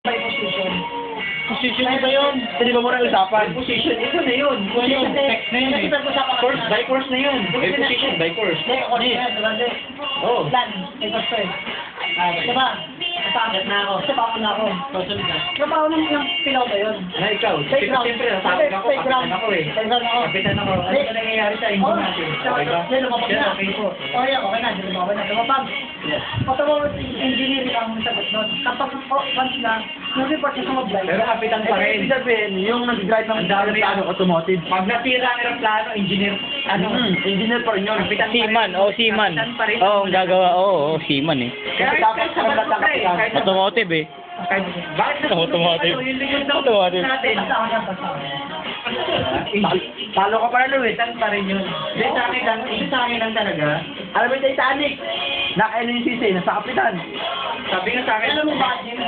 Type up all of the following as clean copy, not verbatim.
by position. Position niya ba yun? Hindi ba muna usapan? Position, ito na yun. Yun, text na yun eh. Course by course na yun. May position by course. Hindi, o yan, diba? Oo. Plan, ito first. Diba? Natakot na ako. Natakot na ako. Trabaho ng pilaw ba yun? Na ikaw. Siyempre, natakot ako. Kapitan ako eh. Playground ako. Kapitan ako. Ano ba nangyayari sa inyo natin? Okay ba? Hindi, lumabag na. Okay po. Okay na. Hindi lumabag na. Lumabag. Yes. Patawag engineering ang sagot nun. Kapag once na, yung report niya sa mag-blind. Pero kapitan pa rin. Ibig sabihin, yung nag-drive ng plano automotive. Pag natira ang aeroplano, engineer, Engineer pa rin yun. kapitan pa rin. Seaman, seaman. Kapitan pa rin. Oo, ang gagawa, seaman eh. Kaya dapat sa kapitan. Automotive eh. Bakit na Automotive. yung likod ng Automotive. natin? Basta ako yan, basta ako. Talo ka pa na, Luis. Kapitan pa rin yun. Hindi sa akin lang, sa akin lang talaga. Alam mo yung Titanic? Naka-LNCC, nasa kapitan. Sabi nga sa akin, Alam mo bakit yun?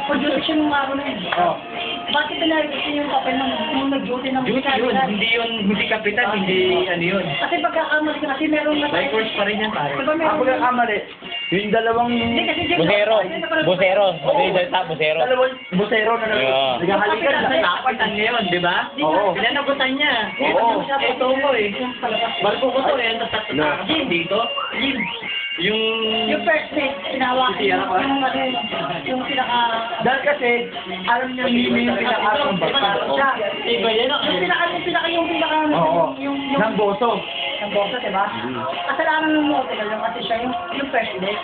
Producer siya nung araw na yun. Oh. Bakit pinarinig yung papel nung nag-duty ng duty yun, hindi kapitan, hindi ano yun. Kasi pagkakamali ka kasi meron na By course pa rin yan, pare. Diba meron Ako lang kamali. Yung dalawang... Hindi kasi dyan. Busero. Busero. Busero. Dalawang busero na Yeah. naghahalikan sa tapat. Kapitan niya yun, di ba? Oo. Pinanagutan niya. Oo. Ito ko eh. Barko ko to eh. Jim, dito. Jim. Yung first date, pinahawakan yung pinaka... Dahil kasi, alam niya yung pinaka-atong basta. Iba yan ako. Yung pinaka... Oo. Ng boso. Ng bosa, diba? Kasalanan ng motor lang kasi siya yung first date.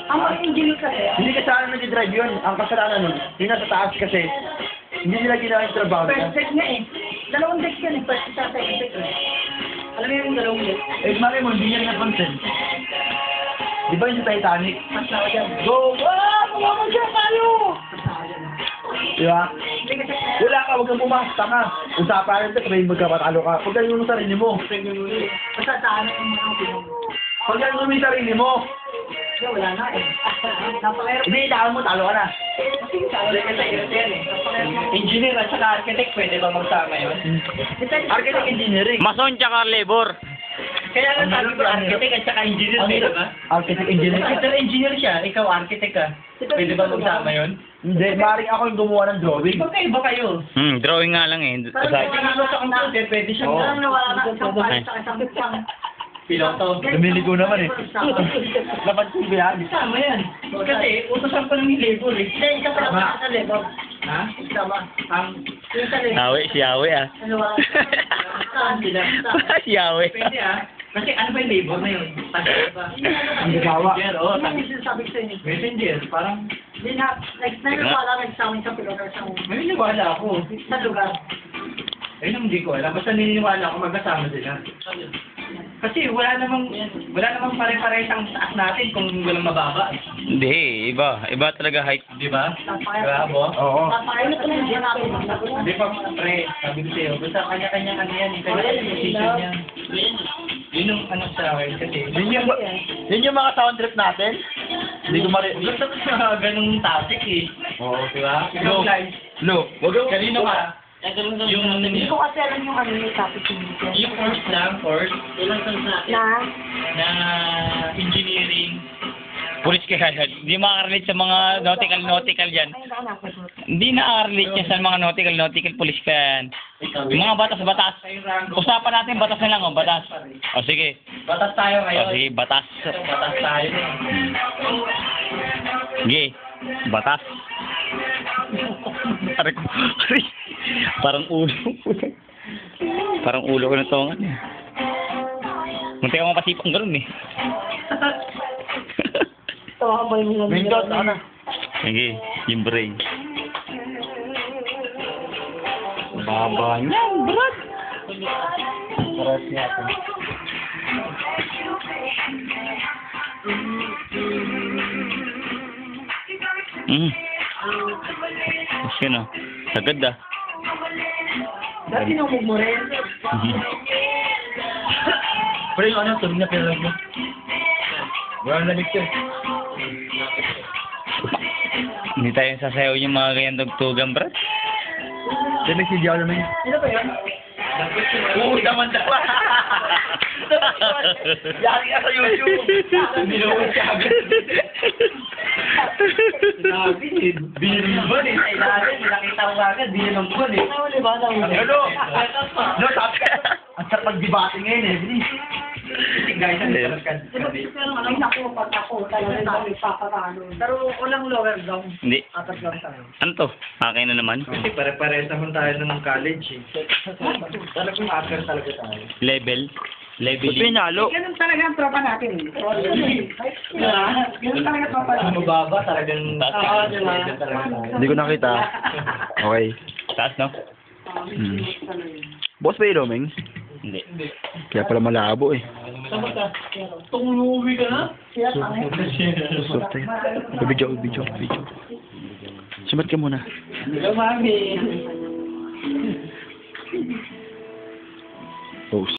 Ang mga engineer kasi, Hindi kasalanan nag-drive yun. Ang kasalanan nun, yung nasa taas kasi, hindi nila ginawa yung trabaho first nila. date nga eh. Dalawang date yan eh, first date sa second date eh. Alam mo yung dalawang date? Eh, mali mo, hindi niya napansin. Di ba yung sa Titanic? Mas na ako dyan. Go! Pumaman siya tayo! Mas na ako dyan. Di ba? Hindi kasi... Wala ka, huwag kang pumakta ka. Usapan natin, sabihin magkapatalo ka. Huwag kang yung sarili mo. Basta saan yung mga pinag... Huwag kang yung sarili mo. Kaya wala na eh. Napakahirap. Hindi, itakal mo, talo ka na. Kasi saan Engineer at saka architect, pwede ba magsama yun? Architect engineering. Mason tsaka labor. Kaya nga sabi ko, architect at saka engineer, pwede ba? Architect engineering. Architect engineer siya, ikaw architect ka. Pwede ba magsama yun? Hindi, maaaring ako yung gumawa ng drawing. Magkaiba kayo. Drawing nga lang eh. Parang Sa- wala na sa computer, Pwede siya. Oo. Parang nawala na isang pala sa isang pang... Piloto. Lumiligo naman eh. Laban ko yan. Sama yan. Kasi utosan pa ng labor eh. Hindi, isa pa lang sa labor. Ha? Isa ba? Yung sa labor. Yawe, si Yawe ah. Ano ba? Saan sila? Si Yawe. Pwede ah. Kasi ano ba yung labor na yun? Tagal ba? Ang gagawa. Messenger, oo. Ano yung sinasabi ko sa inyo? Messenger, parang Hindi na, like, naniniwala nagsama sa piloter sa may niniwala ako. sa lugar. Ayun ang hindi ko alam. Basta naniniwala ako magkasama sila. Kasi wala namang pare-pares ang taas natin kung walang mababa. Hindi, iba. Iba talaga height. Di ba? Napakahirap. Bravo. Oo. Napakahirap ko yung natin. Hindi pa, pre, sabi ko sa'yo, basta kanya-kanya ano yan, kanya-kanya position niya. Yun yung ano sa akin, kasi, Yun yung mga sound trip natin. Hindi ko mari... gusto ko sa ganung topic eh. Oo. Di ba? No. No. Wag mo. Kanino ka? Yung, Hindi ko kasi alam yung ano yung topic dito. yung course, Na? na engineering, Pulis kaya yan. Hindi makarelate sa mga nautical yan. Ay, hindi ako napagot. Hindi nakarelate yan sa mga nautical pulis ka yan. Yung mga batas. Usapan natin batas na lang oh, batas. O sige. batas tayo O ngayon. sige, batas. Batas tayo. Sige, batas. Parang ulo. Parang ulo ko na tongan eh. Munti ka mapasipang gano'n eh. Tawa ba yung Windows, ano? Sige, yung brain. Baba niyan, brad. Paras niya ito. Tapos yun oh. Sagad ah. Dati sinumog mo rin. Pero yung ano, tuloy na pinag mo. Walang lamig ko. Hindi tayo sasayaw yung mga ganyan dugtugan, brad. Then nagsidiyaw naman yun. Sino ba yun? Oo, naman dapat. Yari ka sa YouTube. Binuhod siya agad. Sinabi eh. Binulbon eh. Sa ilalim. Nakita ko agad. Binulbon eh. Nahuli ba? Nahuli. Ano? No, sabi ka. Ang sarap mag-debate ngayon eh. Bilis. Guys, ang sarap ka. Ay, naku, pag ako, talagang dami papatalo. Pero walang lower down. Hindi. Apat lang tayo. Ano to? Akin na naman. Kasi pare-pares naman tayo ng college eh. Talagang upper talaga tayo. Level. Ba't Leveling. pinalo? Ganun talaga ang tropa natin. Ganun talaga ang tropa natin. Mababa talagang... Oo, diba? Hindi ko nakita. Okay. Taas, no? Boss ba iloming? Hindi. Kaya pala malabo eh. Tumuwi ka na? Susot tayo. Video. Sumat ka muna. Hello, mami. Post.